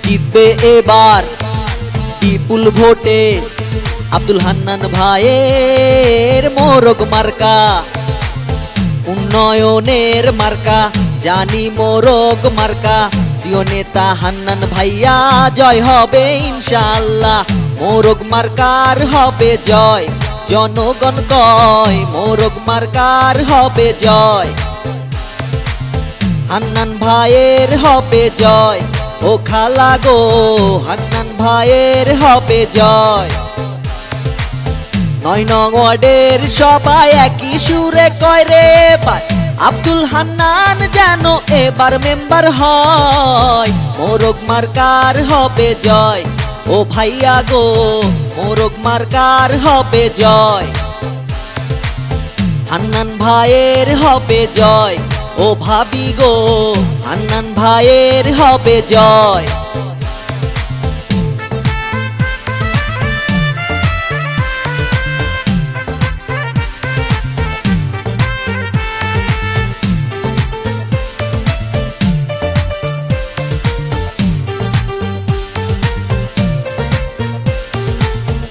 জিতবে এবার বিপুল ভোটে আব্দুল হান্নান ভাইয়ের মোরগ মার্কা, উন্নয়নের মার্কা, জানি মোরগ মার্কা। প্রিয় নেতা হান্নান ভাইয়া, জয় হবে ইনশাআল্লাহ। মোরগ মার্কার হবে জয়, জনগণ কয় মোরগ মার্কার হবে জয়। হান্নান ভাইয়ের হবে জয়, ও খালা গো হান্নান ভাইয়ের হবে জয়। ৯ নং ওয়ার্ডের সবাই একই সুরে কয় রে ভাই, আব্দুল হান্নান যেন এবার মেম্বার হয়। মোরগ মার্কার হবে জয়, ও ভাইয়া গো মোরগ মার্কার হবে জয়। হান্নান ভাইয়ের হবে জয়, ও ভাবি গো হান্নান ভাইয়ের হবে জয়।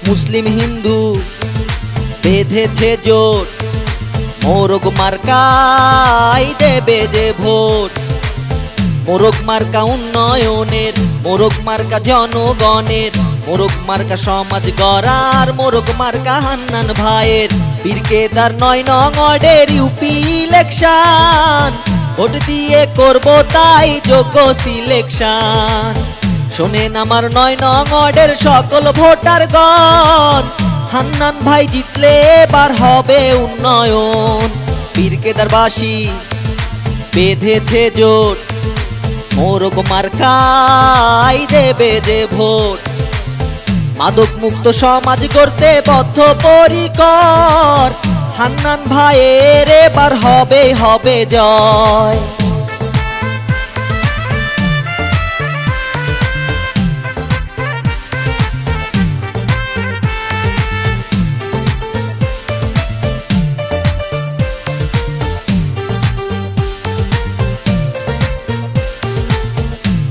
মুসলিম হিন্দু বেঁধেছে জোট, মোরগ মার্কাই দেবে যে ভোট। মোরগ মার্কা উন্নয়নের, মোরগ মার্কা জনগণের, মোরগ মার্কা সমাজ গড়ার, মোরগ মার্কা হান্নান ভাইয়ের। পীর কেদার ৯ নং ওয়ার্ডের ইউপি ইলেকশন, ভোট দিয়ে করব তাই যোগ্য সিলেকশন। শোনেন আমার ৯ নং ওয়ার্ডের সকল ভোটারগণ, হান্নান ভাই জিতলে এবার হবে উন্নয়ন। পীর কেদারবাসী বেঁধেছে জোট, মোরগ মার্কাই দেবে যে ভোট। মাদক মুক্ত সমাজ করতে বদ্ধপরিকর, হান্নান ভাইয়ের এবার হবে জয়।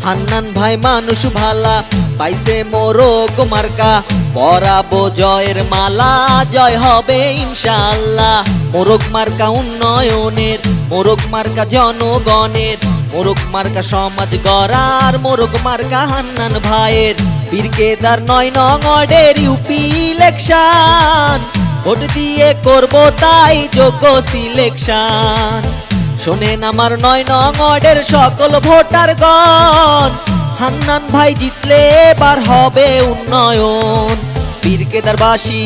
হান্নান ভাই মানুষ ভালা, পাইছে মোরগ মার্কা, পরাবো জয়ের মালা, জয় হবে ইনশাআল্লাহ। মোরগ মার্কা উন্নয়নের, মোরগ মার্কা জনগণের, মোরগ মার্কা সমাজ গড়ার, মোরগ মার্কা হান্নান ভাইয়ের। পীর কেদার ৯ নং ওয়ার্ডের ইউপি ইলেকশন, ভোট দিয়ে করব তাই যোগ্য সিলেকশন। শোনেন আমার ৯ নং ওয়ার্ডের সকল ভোটারগণ, হান্নান ভাই জিতলে এবার হবে উন্নয়ন। পীর কেদারবাসী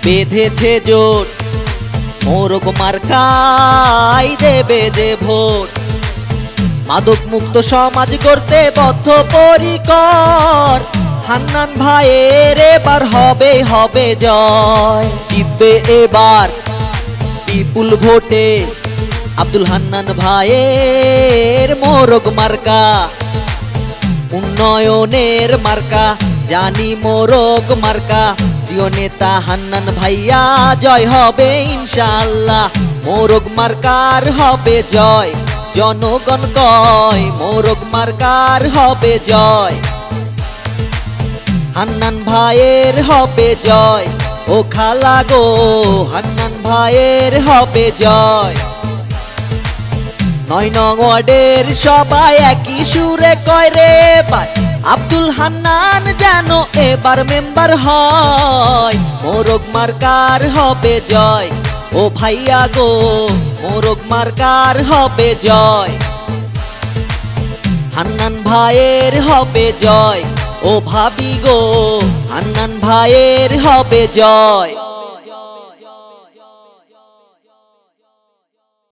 বেঁধেছে জোট, মোরগ মার্কাই দেবে যে ভোট। মাদক মুক্ত সমাজ করতে বদ্ধপরিকর, হান্নান ভাইয়ের এবার হবে জয়। জিতবে এবার বিপুল ভোটে আব্দুল হান্নান ভাইয়ের মোরগ মার্কা, উন্নয়নের মার্কা, জানি মোরগ মার্কা। প্রিয় নেতা হান্নান ভাইয়া, জয় হবে ইনশাআল্লাহ। মোরগ মার্কার হবে জয়, জনগণ কয় মোরগ মার্কার হবে জয়। হান্নান ভাইয়ের হবে জয়, ও খালা গো হান্নান ভাইয়ের হবে জয়। ৯ নং ওয়ার্ডের সবাই একই সুরে কয় রে ভাই, আব্দুল হান্নান যেন এবার মেম্বার হয়। মোরগ মার্কার হবে জয়, ও ভাইয়া গো মোরগ মার্কার হবে জয়। হান্নান ভাইয়ের হবে জয়, ও ভাবি গো হান্নান ভাইয়ের হবে জয়।